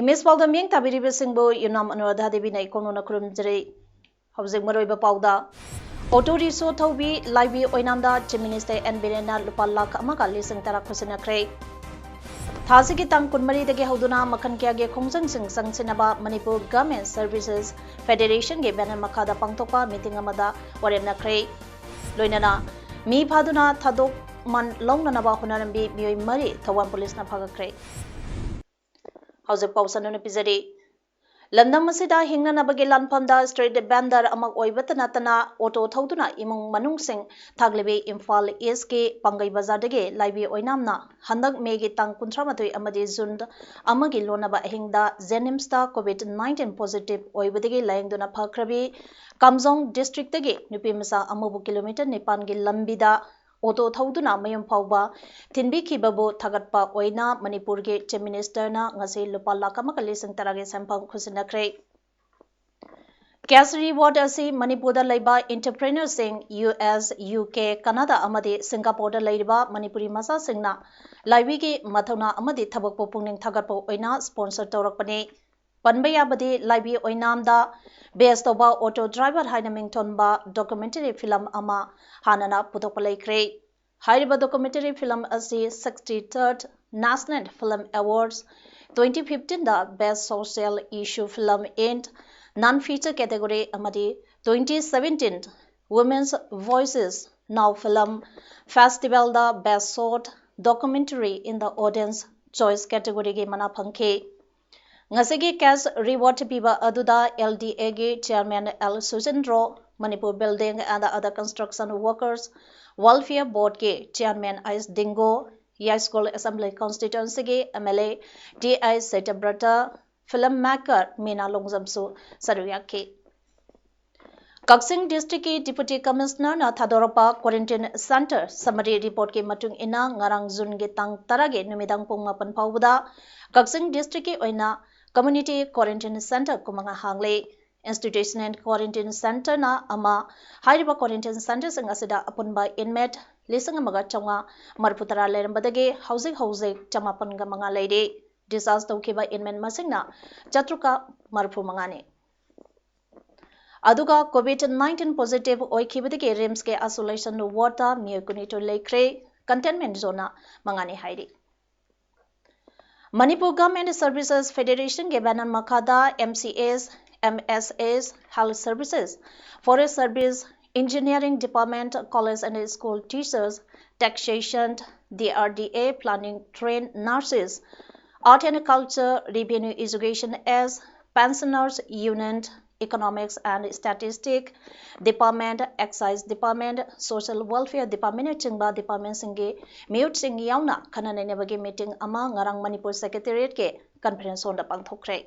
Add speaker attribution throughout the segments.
Speaker 1: Miss Paodam yang tabiriba singbo Yumnam Anuradha Devi na ikono na kurumjari hawjing maroiba pauda auto riso thaubi laibi oinamda Chief Minister N Birena lupa lakh amaka lising tara khusinakre thasigi tang kunmari dagi hauduna makan kya ge khongjang sing sangsinaba Manipur Government Services Federation ge banner makada pangtopa meeting amada waremnakre loinana mi phaduna thadok man longnanaba hunarambi mioi mari Thawam Police na phagakre Hausa Pausanuna Pizari. Landam Masida Hinganabagi Lanpanda Street Bandar Amag Oibatanatana Auto Tautuna Imung Manung Sing Taglibi Imphal Eske Pangai Bazadage Laibi Oinamna Handak Megi Tang Kuntramatui Amadi Zund Amagi Lonaba Hingda Zenimsta COVID-19 positive Oibadigi Langduna Pakrabi Kamzong District Dagi Nupimasa Amubu Kilometer Nipangi Lambida Auto Tauduna Mayum Pauba, Tinbi Kibabu Tagatpa Oina, Manipur Ge Chief Minister na ngasi lupa lakamakali sang tarage sampang khusinakre. Cash reward asi Manipur da laiba entrepreneur sing US, UK, Canada amadi Singapore da laiba Manipuri masa singna laibi ge mathona amadi thabak po pungning thagatpa oina sponsor tawrakpani. Panbaya badi laibi oinamda based over auto driver hainaming tonba documentary film ama hanana putopalaikre. Hairiba documentary film asi 63rd National Film Awards 2015 da best social issue film in non-feature category amadi 2017 Women's Voices Now Film Festival da best short documentary in the audience choice category ge mana phangke. Ngasigi cash reward piba aduda LDA ge chairman L Susan Ro Manipur Building and other construction workers welfare board ge chairman Is Dingo Yai School Assembly constituency ge MLA DI Setabrata filmmaker Meena Longzamsu Saruyake Kaksing District ki Deputy Commissioner na Thadoropa Quarantine Center summary report ke matung ina ngarang June ge tang tarage numidang pung mapan pauda Kaksing District ki oina Community Quarantine Center kumanga hangle Institution and Quarantine Center na ama hairiba Quarantine Center sing asida apunba inmate lisang amaga chonga marputara lerambadage housing chamapan ga mga leide disaster kiba inmate masingna chatruka marpu mangane aduga COVID-19 positive oikibadage rims ke isolation ward miyakunito lekre containment zone mangane hairi Manipur Government Services Federation ke banan makada MCAs, MSAs, Health Services, Forest Service, Engineering Department, College and School Teachers, Taxation, DRDA, Planning Trained Nurses, Art and Culture, Revenue Education as Pensioners Union, Economics and Statistics Department, Excise Department, Social Welfare Department chingba department singe mute sing yauna kanane nebagi meeting ama ngarang Manipur Secretariat ke conference on da pangthokre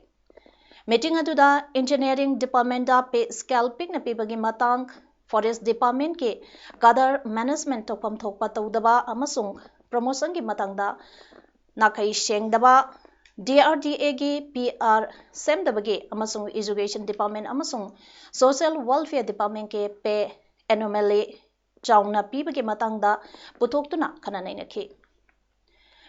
Speaker 1: meeting aduda Engineering Department da pay scalping na pibagi matang Forest Department ke kadar management tokpam thokpa tawdaba amasung promotion ki matangda nakai shengdaba DRDA gi PR semdabagi amasung Education Department amasung Social Welfare Department ke pe anomaly chaungna pibagi matangda putoktuna kananaina ki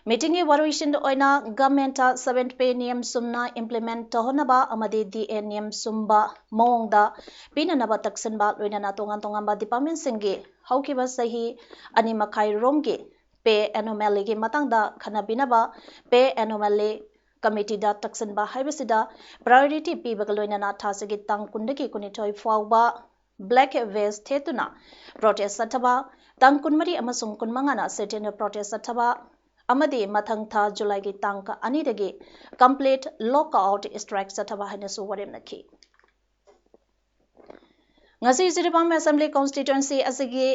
Speaker 1: meeting e waruishin oina government 7th pay niyam sumna implement tohonaba amadi DA niyam sumba mongda pinanaba taksanba loinana tongan department singe haukiba sahi ani makai romge pe anomaly gi matangda khanabinaba pe anomaly Committee da taksanba haibasida priority pibagaloinana thasagi tang kundaki kunitoi fawba black vest thetuna protest sathaba tang kunmari amasung kunmangana setena protest sathaba amadi mathang tha July gi tang ka ani dagi complete lockout strike sathaba hainasu waremnaki ngasi Ziribam Assembly constituency asigi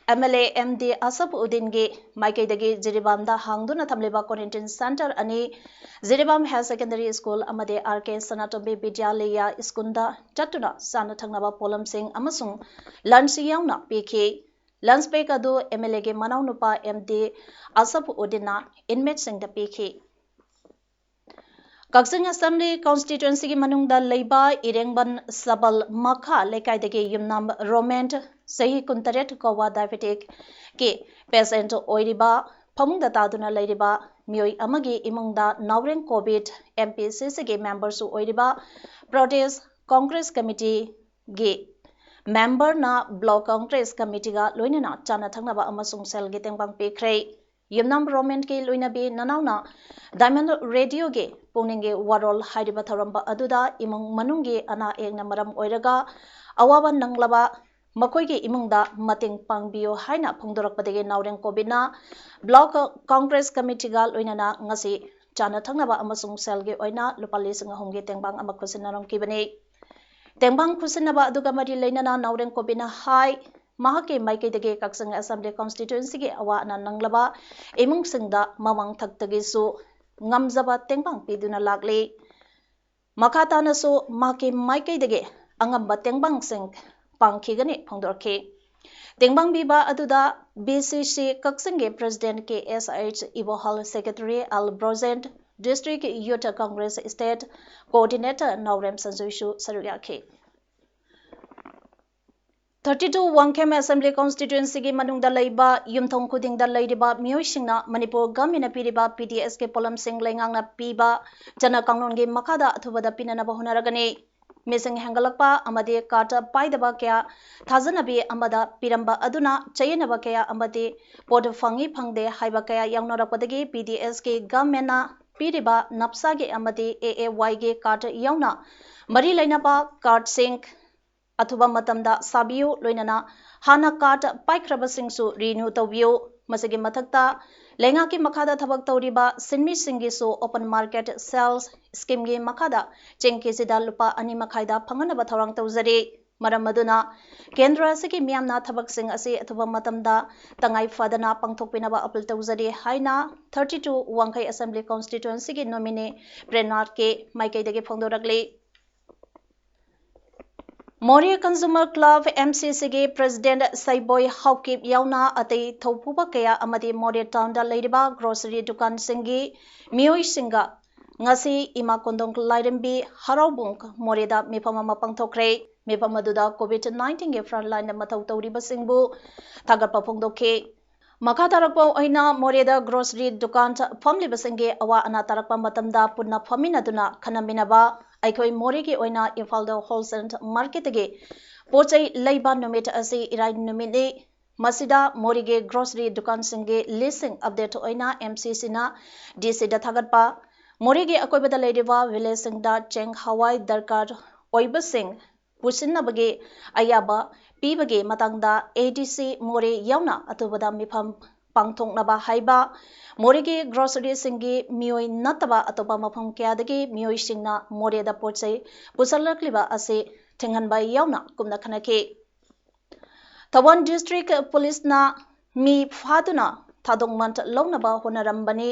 Speaker 1: MLA MD Asapuddingi Maikaidagi Jiribamda Hangduna Tamliba Quarantine Center Ani Jiribam High Secondary School Amade RK Sanatobi Vidyalaya Iskunda Chatuna Sana Thangnaba Polam Singh Amasung Lunch Yauna PK Lunch Pek Adu MLA Ge Manau Nupa MD Asapuddina Inmate Singh da PK Kaksing Assembly Constituency ki manungda leiba Irengban Sabal Makha Lekaidagi Yumnam Romant Sahi Kuntaret Kawa Diabetic ki patient oiriba Pamungda Taduna Leiriba Mioi Amagi Imungda Naureng COVID MPCC ki members oiriba Protest Congress Committee gi member na Block Congress Committee ga loinana chana thangnaba amasung sel gi tengbang pekhrei Yumnam Romant ki loinabi nanauna Diamond Radio ge Pungninge Warol Haidiba Tharamba Aduda Imung Manungi Ana Egna Maram Oiraga Awaban Nanglaba Makoigi Imungda Mating Pangbio Haina Pungdorakpadege Naureng Kobina Block Congress Committee Gal Oinana Ngasi Chana Thangnaba Amasung Selge Oina Lupali Singahomge Tengbang Amakusinaram Kibane Tengbang Kusinaba Aduga Mari Lainana Naureng Kobina Hai Mahake Maikidege Kaksang Assembly Constituency ge Awa Ana Nanglaba Imung Singda Mamang Thaktagisu Ngamzaba Tengbang Piduna Lagli Makatana so Maki Maikaidege Angamba Tengbang Sing Pangkigani Pongdorke Tengbang Biba Aduda BCC Kaksange President KSH Ibohal Secretary Al Brozent District Youth Congress State Coordinator Naurem Sanjoishu Saruyake 32 Wangkem Assembly Constituency ki manungda leiba yumthong khudingda leiriba mioisingna Manipur Gamina piriba PDS ke Polam Singh Lengangna piba jana kanglon ge makada athubada pinana bahunaragani Missing Hangalakpa amade kata paidaba kya thazanabi amada piramba aduna chayenaba kya amade pod fangi phangde haiba kya yaunarapadagi PDS ke Gamena piriba napsa ge amade AAY ge kata yauna mari lainaba card sink Athuba matamda sabiyu loinana hana card paikrabasingsu renew tawbiyu masigi mathakta lenga ki makhada thabak tawriba sinmi singisu open market sales scheme gi makhada chengki sida lupa ani makhaida phanganaba thorang tawjari maram maduna kendra asigi miyamna thabak sing asi athuba matamda tangai fadana pangthokpinaba appeal tawjari haina 32 Wangkai Assembly Constituency gi nominee Prenar ke maikai phongdorakli Moria Consumer Club MCC ge President Saiboy Haukip yauna atei thopuba kaya amadi Moria Town da leiriba grocery dukan singi mioi singa ngasi ima kondong lairembi haraubung Moria da mifama mapangthokre mifama duda COVID-19 ge frontline na mathau tawriba singbu thagapa phongdokhe Makha tarakpa oina Moria da grocery dukan famliba singi awa ana tarakpa matamda punna faminaduna khanaminaba Aikoi Mori ki oina Infalda Wholesale Market ge pochai leiba numit asi irai numit masida Mori ge grocery dukan singe listing update oina MCC na DC da thagatpa Mori ge akoi bada leidiba village sing da cheng hawai darkar oiba sing pusinna bage ayaba pibage matangda ADC Mori yauna atubada mifam pangthoknaba haiba Morigi grocery singi mioi nataba atoba mafam kyadagi mioi singna Moria pochai pusalakliba ase thenganba yauna kumna khanake Tawan District Police na mi phaduna thadongmant launaba honarambani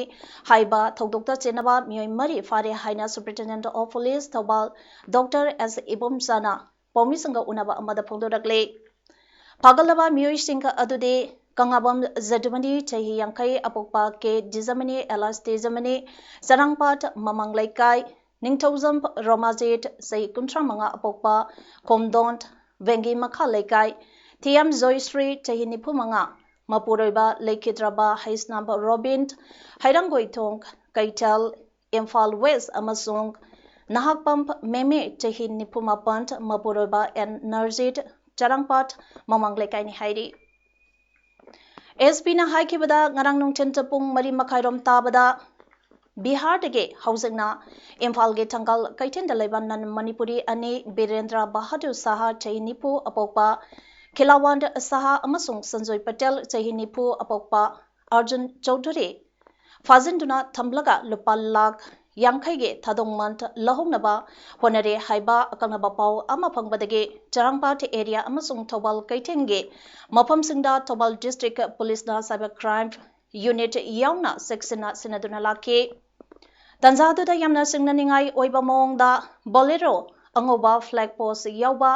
Speaker 1: haiba thodokta chenaba mioi mari fare haina Superintendent of Police Thobal Dr. S. Ibomsana pomisanga unaba amada phongdorakle pagalaba mioi singa adude Kangabam Zadumani Chahi Yankai Apokpa ke Dizamani Elas Dizamani Sarangpat Mamang Laikai Ningtozam Romazit Say Kuntramanga Apokpa Komdont Vengi Makha Laikai Tiam Zoisri Chahi Nipumanga Mapuroiba Laikitraba Haisnab Robint Hairangoi Kaital Imphal West Amasung Nahakpamp Meme Chahi Nipumapant Mapuroiba and Narzit Charangpat Mamang Laikai ni Hairi SP na haikibada ngarang nungchen tapung mari makhairom tabada Bihar dege hausingna Imphal ge thangal kaiten da leiban nan Manipuri ani Birendra Bahadur Saha Chainipu apokpa Khilawand Saha amasung Sanjoy Patel Chainipu apokpa Arjun Chaudhary fazinduna thamlaga lupa lakh yankaige thadongmant lahongnaba honare haiba akanaba paw ama phangbadage charangpat area amasung Thobal Kaithenge maphamsingda Thobal District Police na Cyber Crime Unit yauna section sinaduna lakhe Tanzadu da yamna singnaningai oiba mongda Bolero Angoba flag post yauba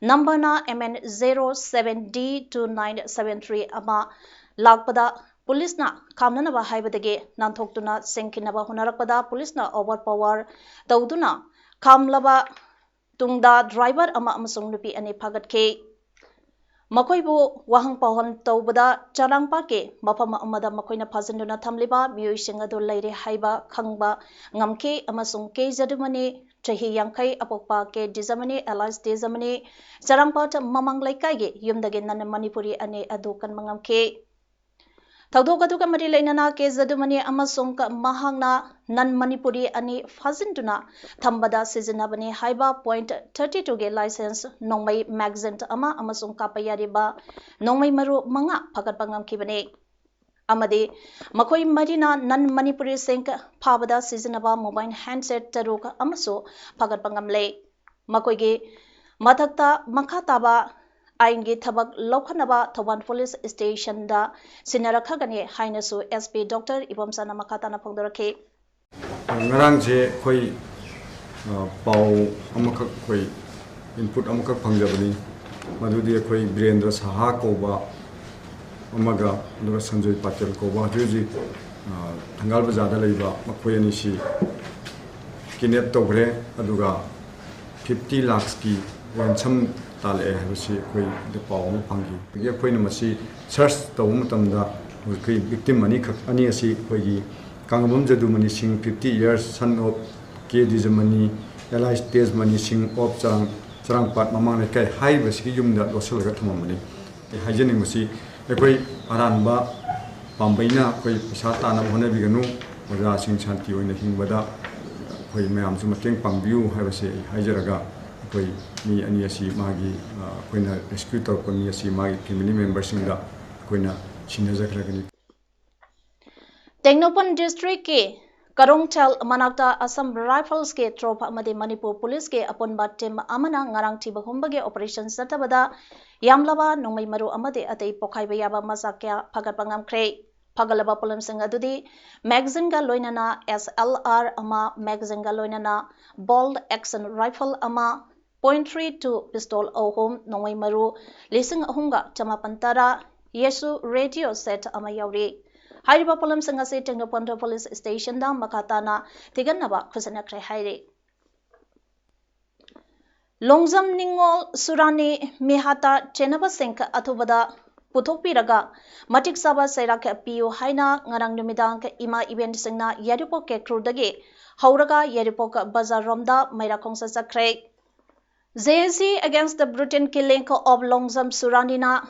Speaker 1: number na MN 07D2973 ama lakpada police na kamnanaba haibadage nanthokduna sengkinaba hunarakpada police na overpower tawduna kamlaba tungda driver ama amasung nupi ani phagatke makoibu wahang pahon tawbada charangpa ke mafam amada makoina phajinduna thamliba miyoi adu leire haiba khangba ngamke amasung ke jadumani chahi yankai apokpa ke dizamani allies dizamani charangpa mamang laikai ge yumdage nan manipuri ani adu kan mangamke Taudogaduga mari lainana ke zadumani amasung mahangna nan manipuri ani fazinduna thambada sizinabani haiba point 32 ge license nongmai magazine ama amasung kapayariba nongmai maru manga phagat pangam kibane amade makoi marina nan manipuri senk phabada sizinaba mobile handset taruk amaso phagat pangam le makoi ge mathakta makhataba Aingi thabak lokhanaba Thoban Police Station da sinarakhagani hainasu SP Dr. Ibomsana Makatana phongdorakhe
Speaker 2: ngarang je khoi pau amakak khoi input amakak phangjabani madudi khoi Birendra Saha koba amaga duga Sanjoy Patel koba juji thangal bazada leiba makhoi ani si kinep togre aduga 50 lakhs ki ransom tale hasi koi de paw ma phangi ge koi na masi search tawum tamda koi victim ani khak ani asi koi gi kangabum jadu mani sing 50 years son of ke dizamani allies test mani sing of charang pat mamang ne kai hai basi yum da losal ga thamamani e hajeni masi e koi aranba pambaina koi pisa tana hone biganu oja sing shanti oina hingbada koi mayam su mateng pangbiu hai basi hajaraga koi mi ani asi magi koina rescue tor ko mi asi magi family members singa koina chinajakragani
Speaker 1: Tengnopan district ke Karongthal manakta Assam Rifles ke trop amade Manipur police ke aponba team amana ngarang thiba humbage operation satabada yamlaba nongmai maru amade atei pokhai bayaba masakya phagatpangam khre phagalaba polam singa dudi magazine ga loinana SLR ama magazine ga loinana bolt action rifle ama .32 pistol ohom nongmai maru lising ahunga chamapantara yesu radio set ama yauri hariba polam singa se Tengnopan police station da makatana tiganaba khusana kre haire Longzam ningol surani mihata chenaba senka athubada puthokpiraga matik saba sairak piu haina ngarang numidang ima event singna yaripok ke crudage hauraga yaripok bazar romda maira khongsa sakre JSC against the brutal killing of Longzam Suranina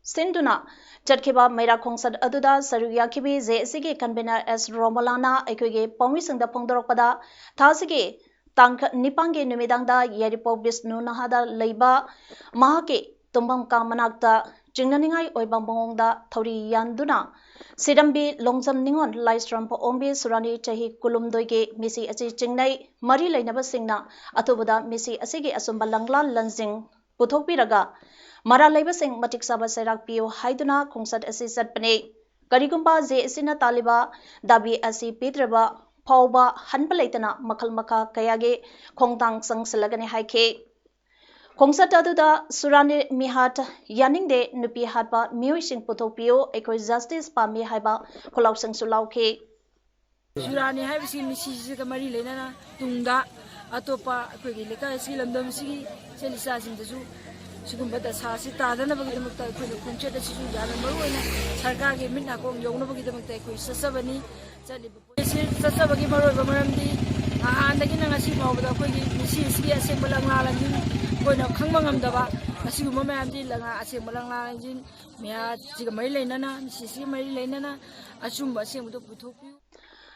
Speaker 1: Sinduna Chatkiba Maira Kongsad Aduda Saruyakibi JSC ke convener S Romalana Ekoge Pomisingda Pongdoropada Thasige Tank Nipange Numidangda Yaripo Bisnu Nahada Leiba Mahake Tumbam Kamanakta Jingnaningai Oibambongda Thori Yanduna Sidambi Longzam Ningon Lystrom Ombi Surani Chahi Kulumdoige Misi Achi Jingnai Mari Lainaba Singna Atubada Misi Asigi Asumba Langla Lanzing Puthokpiraga Mara Laiba Sing Matik Saba Serak Pio Haiduna Kongsat Asi Satpane Karigumba JSC Taliba Dabi Asi Pidraba Pauba Hanpalaitana Makal Maka Kayage Kongtang Sangsalagani Haike Kongsat aduda Surani Mihat Yaningde Nupi Hatba Miyosing Puthopio Eko Justice Pami Haiba Kolau Sang Sulauke
Speaker 3: Surani Haibsi Missy Kamari Lena Tunda Atopa Quilika Silandam Sigi Selisa Sindazu Sukumbata Sasi Tadana Bagamata Kuncha the Suzana Maruna Sarkagi Minako Yonabagamata Sasavani Sasavagi Maramdi and the Kinangasima of the Missy Assembling Lalan going of Kangmangam Asuma Mamdi Langa Assembling Lalan Mia Sigamarilanana Missy Marilanana Asumba Sim to Putopu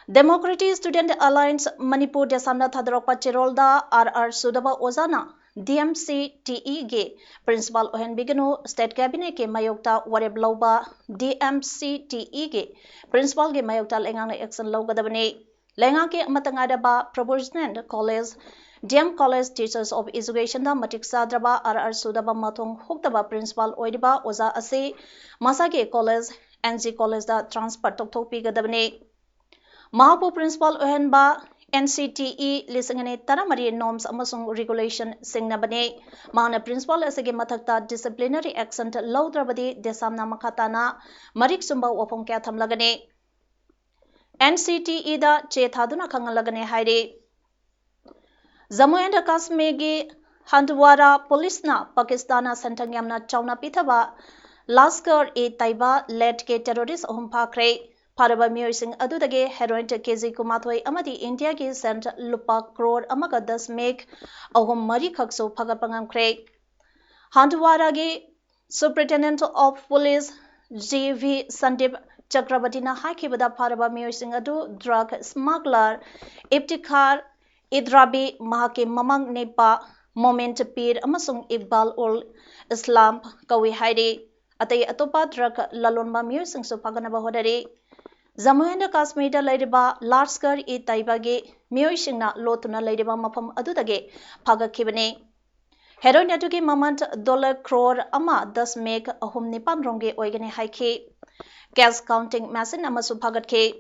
Speaker 1: Democratic Student Alliance Manipur Desamna Thadrokpa Cherolda RR Sudaba Ozana DMC-TE ge Principal Ohen Biganu State Cabinet ke Mayokta Wareb Lauba DMC-TE ge Principal ge Mayokta Lengang Action Laugadabane Lengaki Amatangadaba Proportionate College DM College Teachers of Education da Matik Sadraba RR Sudaba Matung Huktaba Principal Oidiba Oza Ase Masagi College NG College da Transfer Toktopi Gadabne Mahapu Principal Ohenba NCTE Lisangane Taramari Norms Amasung Regulation Singnabane Mana Principal Asage Matakta Disciplinary Action Laudrabadi Desamna Makatana Marik Sumba Wapong Kya Thamlagane NCTE da Che Thaduna Kangalagane Haide Jammu and Kashmir gi Handwara Police na Pakistan Santangyamna Chawna Pithaba Lashkar-e-Taiba led ke terrorist ahum phakre Paraba Mursing Adudage heroin KG Kumathoi Amadi India ki sent Lupa crore amaga 10 meg ahum mari khakso phagapangam kre Handwara gi Superintendent of Police GV Sandip Chakrabartina Hakibada Paraba Mursing Adu drug smuggler Iftikhar Idrabi Mahake Mamang Nepa Moment Pir Amasung Iqbal ul Islam Kawi Haide Atay Atopa drug Lalonba Mursing Supaganaba Hodare Jammu and Kashmir da Ladiba Lashkar-e-Taiba ge Mursingna Lotuna Ladiba Mapam Adudage Phagakibane Heroin Atuki Mamant $1 crore Ama 10 meg ahum nipan ronge oigane haike Cash counting machine Amasu Phagatke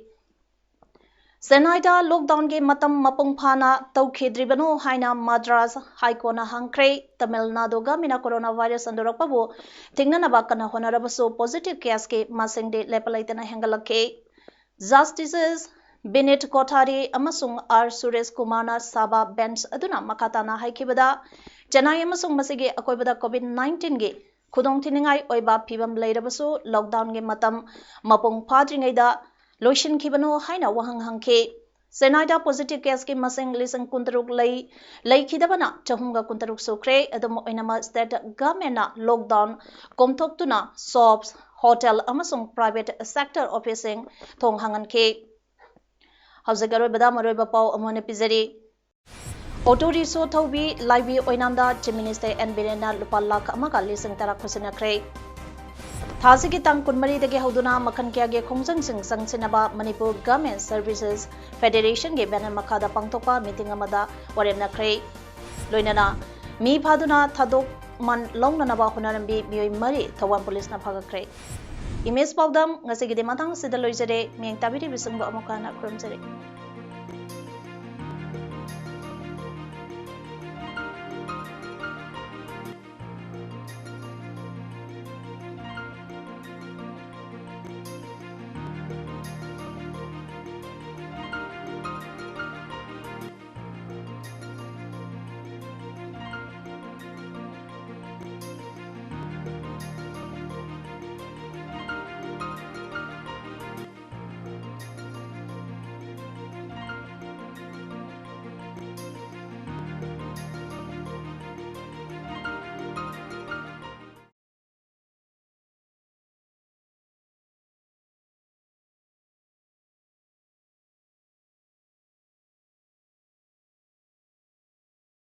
Speaker 1: Senaida lockdown ge matam mapung phana taukhedribano haina Madras High Court na hangkre Tamil Nadu ga mina coronavirus andorakpabu thingnanaba kana honarabaso positive case ke masing de lepalaitana hengalake Justices Binit Kothari amasung R Suresh Kumar na Saba bench aduna makatana haikibada Janai amasung masige akoibada COVID-19 ge khudong thiningai oiba phibam leirabasu lockdown ge matam mapung phadringai da Loishin Kibano Haina Wahang Hanke Senaida positive case ke masing lisang kuntaruk lay kidabana Chahunga kuntaruk sukre Adam Oinama state government lockdown komtoktuna shops hotel amasung private sector officing thong hangan ke Hausagaroi Badam Aroi Bapau Amone Pizari Auto Riso Thobi Live Oinamda Chief Minister and Birena Lupalak Amaka lisang tarak khusina kre Thasigi tang kunmari dage hauduna makan kya ge khongjang sing sangsinaba Manipur Government Services Federation ge banner makada pangtokpa meeting amada waremna kre loinana mi phaduna thadok man longnanaba hunarambi mioi mari Thawam Police na phagakre Image Paodam ngasi ge matang sida loijare meng tabiri bisungba amukana kromjare